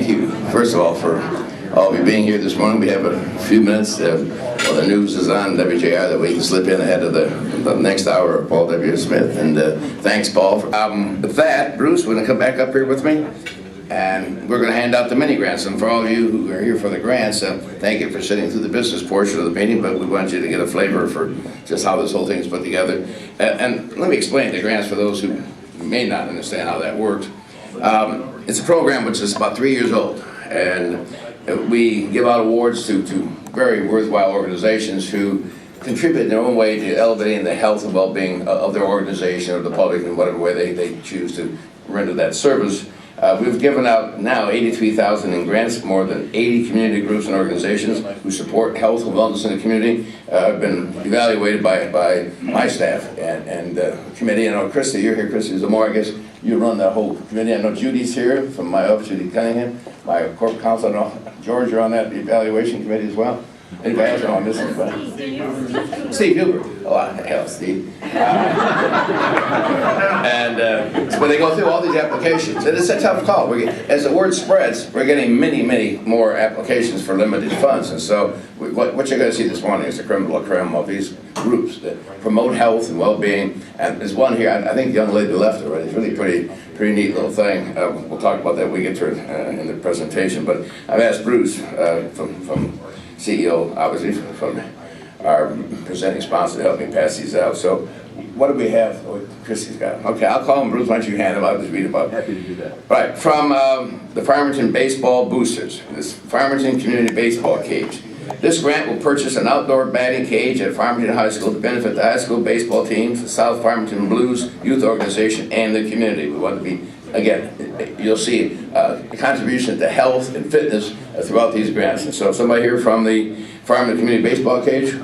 thank you, first of all, for all of you being here this morning. We have a few minutes while the news is on WJR that we can slip in ahead of the next hour of Paul W. Smith. And thanks, Paul. With that, Bruce, we're going to come back up here with me, and we're going to hand out the mini grants. And for all of you who are here for the grants, thank you for sitting through the business portion of the meeting, but we want you to get a flavor for just how this whole thing is put together. And let me explain the grants for those who may not understand how that works. It's a program which is about 3 years old, and we give out awards to very worthwhile organizations who contribute in their own way to elevating the health and well-being of their organization or the public in whatever way they choose to render that service. We've given out now $83,000 in grants. More than 80 community groups and organizations who support health and wellness in the community have been evaluated by my staff and the committee. I know, Christy, you're here. Christy Zamora, I guess you run the whole committee. I know Judy's here from my office, Judy Cunningham, my corporate counsel. I know George, you're on that evaluation committee as well. Anybody else? I'm missing anybody? Steve Huber. Oh, hell, Steve. So when they go through all these applications, and it's a tough call. As the word spreads, we're getting many, many more applications for limited funds. And so what you're going to see this morning is the creme de la creme of these groups that promote health and well-being. And there's one here, I think the young lady left already. It's really pretty neat little thing. We'll talk about that when we get to it in the presentation. But I've asked Bruce from CEO, obviously, from our presenting sponsor to help me pass these out. So what do we have? Oh, Christy's got them. Okay, I'll call him. Bruce, why don't you hand them out? I'll just read about it. Happy to do that. Right, from the Farmington Baseball Boosters, this Farmington Community Baseball Cage. This grant will purchase an outdoor batting cage at Farmington High School to benefit the high school baseball teams, the South Farmington Blues Youth Organization, and the community. We want to be, again, you'll see a contribution to health and fitness throughout these grants. And so somebody here from the Farmington Community Baseball Cage?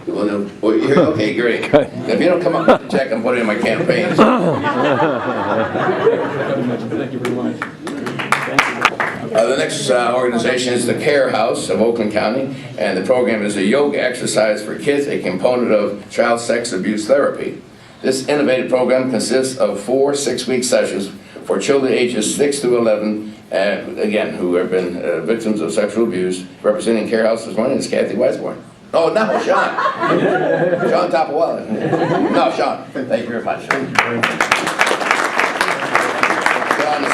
Okay, great. If you don't come up with the check, I'm putting in my campaign. Thank you very much. The next organization is the Care House of Oakland County, and the program is a yoga exercise for kids, a component of child sex abuse therapy. This innovative program consists of 4 6-week sessions for children ages 6 through 11, again, who have been victims of sexual abuse. Representing Care House this morning is Kathy Weisborn. Oh, no, Sean. Sean Topawala. No, Sean. Thank you very much. Sean is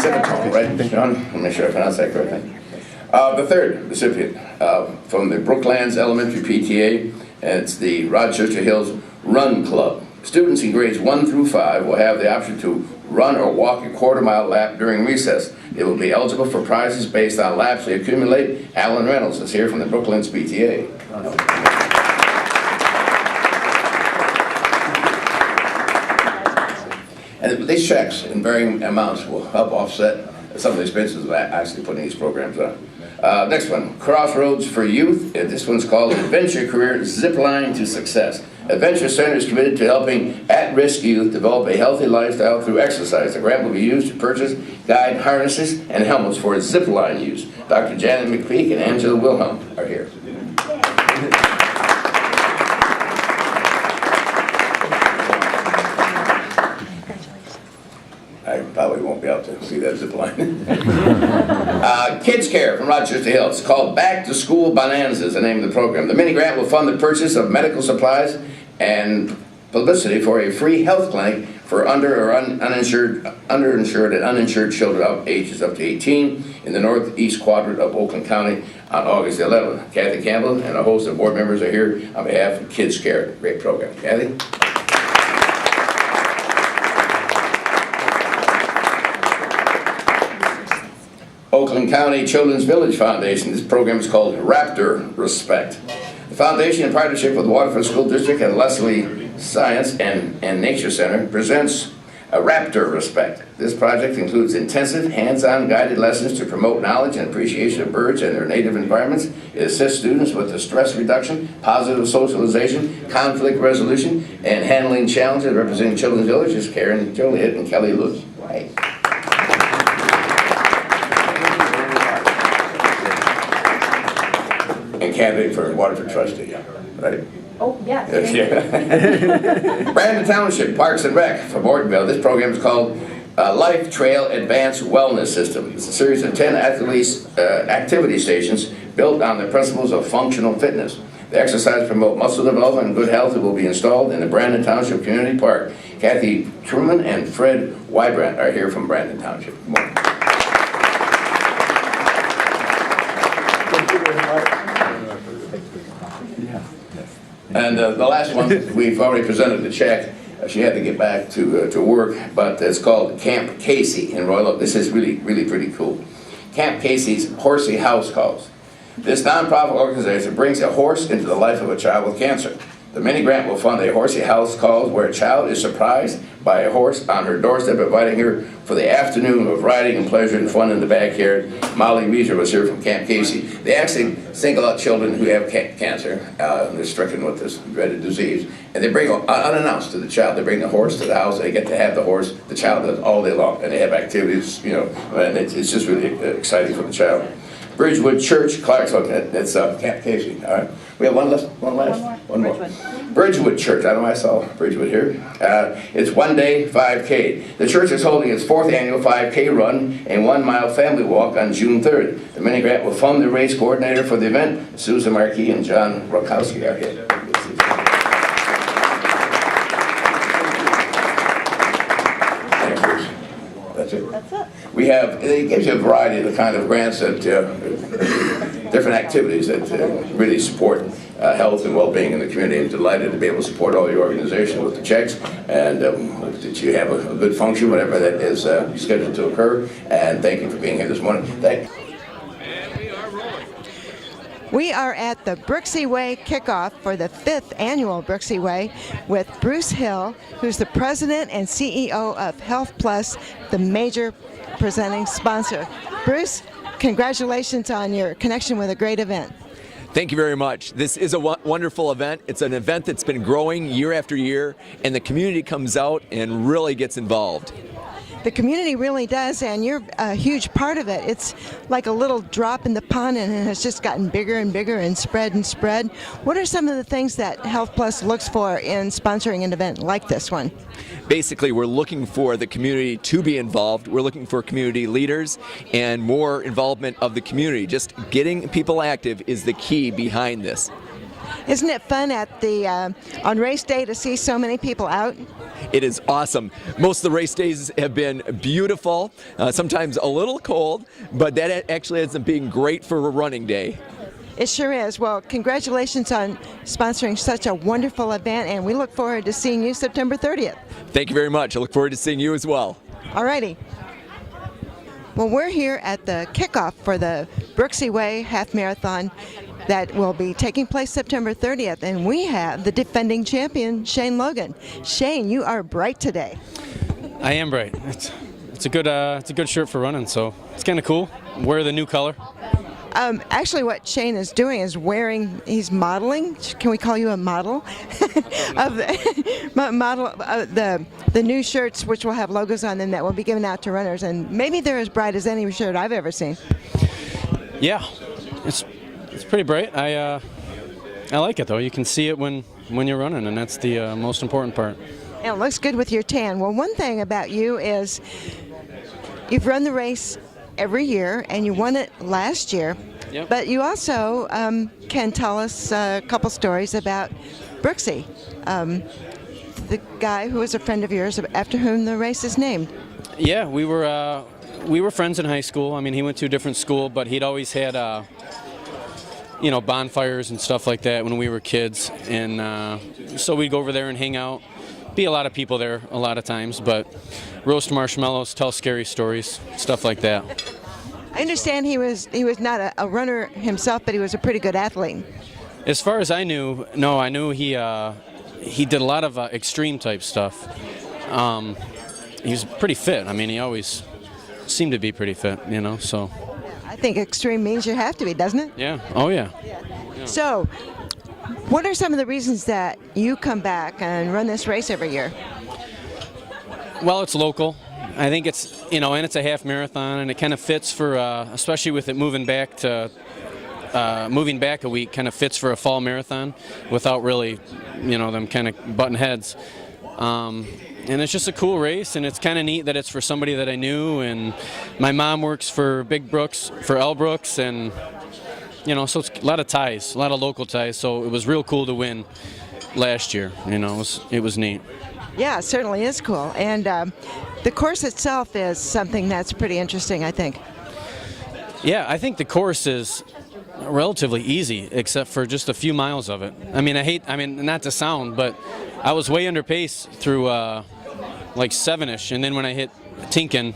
Civitone, right, Sean? I'll make sure I pronounce that correctly. The third recipient from the Brooklands Elementary PTA, and it's the Rochester Hills Run Club. Students in grades 1 through 5 will have the option to run or walk a quarter-mile lap during recess. They will be eligible for prizes based on laps they accumulate. Alan Reynolds is here from the Brooklands PTA. And these checks in varying amounts will help offset some of the expenses of actually putting these programs on. Next one, Crossroads for Youth. This one's called Adventure Career Zipline to Success. Adventure Center is committed to helping at-risk youth develop a healthy lifestyle through exercise. The grant will be used to purchase guide harnesses and helmets for zipline use. Dr. Janet McPeak and Angela Wilhelm are here. I probably won't be able to see that zip line. Kids Care from Rochester Hills. It's called Back to School Bonanza is the name of the program. The mini grant will fund the purchase of medical supplies and publicity for a free health clinic for underinsured and uninsured children of ages up to 18 in the northeast quadrant of Oakland County on August 11th. Kathy Campbell and a host of board members are here on behalf of Kids Care. Great program. Kathy? Oakland County Children's Village Foundation. This program is called Raptor Respect. The foundation, in partnership with the Waterford School District and Leslie Science and Nature Center, presents a Raptor Respect. This project includes intensive, hands-on guided lessons to promote knowledge and appreciation of birds and their native environments. It assists students with the stress reduction, positive socialization, conflict resolution, and handling challenges. Representing Children's Village is Karen Joliet and Kelly Lewis. Right. And candidate for Waterford trustee, right? Oh, yes. Brandon Township Parks and Rec for Bordenville. This program is called Life Trail Advanced Wellness System. It's a series of 10 activity stations built on the principles of functional fitness. The exercises promote muscle development and good health that will be installed in the Brandon Township Community Park. Kathy Truman and Fred Wybrandt are here from Brandon Township. Good morning. Thank you very much. And the last one, we've already presented the check. She had to get back to work, but it's called Camp Casey in Royal Oak. This is really pretty cool. Camp Casey's Horsey House Calls. This nonprofit organization brings a horse into the life of a child with cancer. The mini grant will fund a Horsey House Calls where a child is surprised by a horse on her doorstep, inviting her for the afternoon of riding and pleasure and fun in the backyard. Molly Measer was here from Camp Casey. They actually single out children who have cancer. They're stricken with this dreaded disease. And they bring, unannounced to the child, they bring the horse to the house. They get to have the horse. The child does all day long. And they have activities, you know, and it's just really exciting for the child. Bridgewood Church, Clarksville, that's Camp Casey, all right? We have one more. Bridgewood Church, I don't know why I saw Bridgewood here. It's 1 day 5K. The church is holding its 4th annual 5K run and 1 mile family walk on June 3rd. The mini grant will fund the race coordinator for the event. Susan Markey and John Rokowski are here. That's it. That's it. We have, it gives you a variety of the kind of grants that, different activities that really support health and well-being in the community. I'm delighted to be able to support all your organization with the checks and that you have a good function, whatever that is scheduled to occur. And thank you for being here this morning. Thank you. We are at the Brooksie Way Kickoff for the 5th annual Brooksie Way with Bruce Hill, who's the president and CEO of HealthPlus, the major presenting sponsor. Bruce, congratulations on your connection with a great event. Thank you very much. This is a wonderful event. It's an event that's been growing year after year, and the community comes out and really gets involved. The community really does, and you're a huge part of it. It's like a little drop in the pond, and it has just gotten bigger and bigger and spread and spread. What are some of the things that HealthPlus looks for in sponsoring an event like this one? Basically, we're looking for the community to be involved. We're looking for community leaders and more involvement of the community. Just getting people active is the key behind this. Isn't it fun at the on race day to see so many people out? It is awesome. Most of the race days have been beautiful, sometimes a little cold, but that actually ends up being great for a running day. It sure is. Well, congratulations on sponsoring such a wonderful event, and we look forward to seeing you September 30th. Thank you very much. I look forward to seeing you as well. All righty. Well, we're here at the kickoff for the Brooksie Way Half Marathon that will be taking place September 30th, and we have the defending champion, Shane Logan. Shane, you are bright today. I am bright. It's a good shirt for running, so it's kind of cool. Wear the new color. Actually, what Shane is doing is he's modeling. Can we call you a model? Of the new shirts, which will have logos on them that will be given out to runners, and maybe they're as bright as any shirt I've ever seen. Yeah, it's pretty bright. I like it though. You can see it when you're running, and that's the most important part. And it looks good with your tan. Well, one thing about you is you've run the race every year, and you won it last year. Yep. But you also can tell us a couple stories about Brooksie, the guy who was a friend of yours after whom the race is named. Yeah, we were friends in high school. I mean, he went to a different school, but he'd always had bonfires and stuff like that when we were kids, and so we'd go over there and hang out. Be a lot of people there a lot of times, but roast marshmallows, tell scary stories, stuff like that. I understand he was not a runner himself, but he was a pretty good athlete. As far as I knew, no, I knew he did a lot of extreme type stuff. He was pretty fit. I mean, he always seemed to be pretty fit, so. I think extreme means you have to be, doesn't it? Yeah. Oh, yeah. So, what are some of the reasons that you come back and run this race every year? Well, it's local. I think it's, and it's a half marathon, and it kind of fits for, especially with it moving back to moving back a week kind of fits for a fall marathon without really, them kind of butting heads. And it's just a cool race, and it's kind of neat that it's for somebody that I knew, and my mom works for Big Brooks, for L Brooks, and so it's a lot of ties, a lot of local ties, so it was real cool to win last year. It was neat. Yeah, it certainly is cool. And the course itself is something that's pretty interesting, I think. Yeah, I think the course is relatively easy, except for just a few miles of it. I mean, not to sound, but I was way under pace through like 7-ish, and then when I hit Tinkin,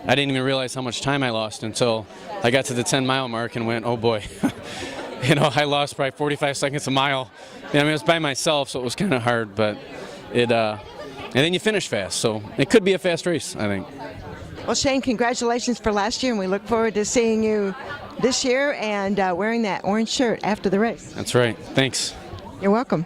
I didn't even realize how much time I lost until I got to the 10-mile mark and went, oh boy. I lost probably 45 seconds a mile. I was by myself, so it was kind of hard, but and then you finish fast, so it could be a fast race, I think. Well, Shane, congratulations for last year, and we look forward to seeing you this year and wearing that orange shirt after the race. That's right. Thanks. You're welcome.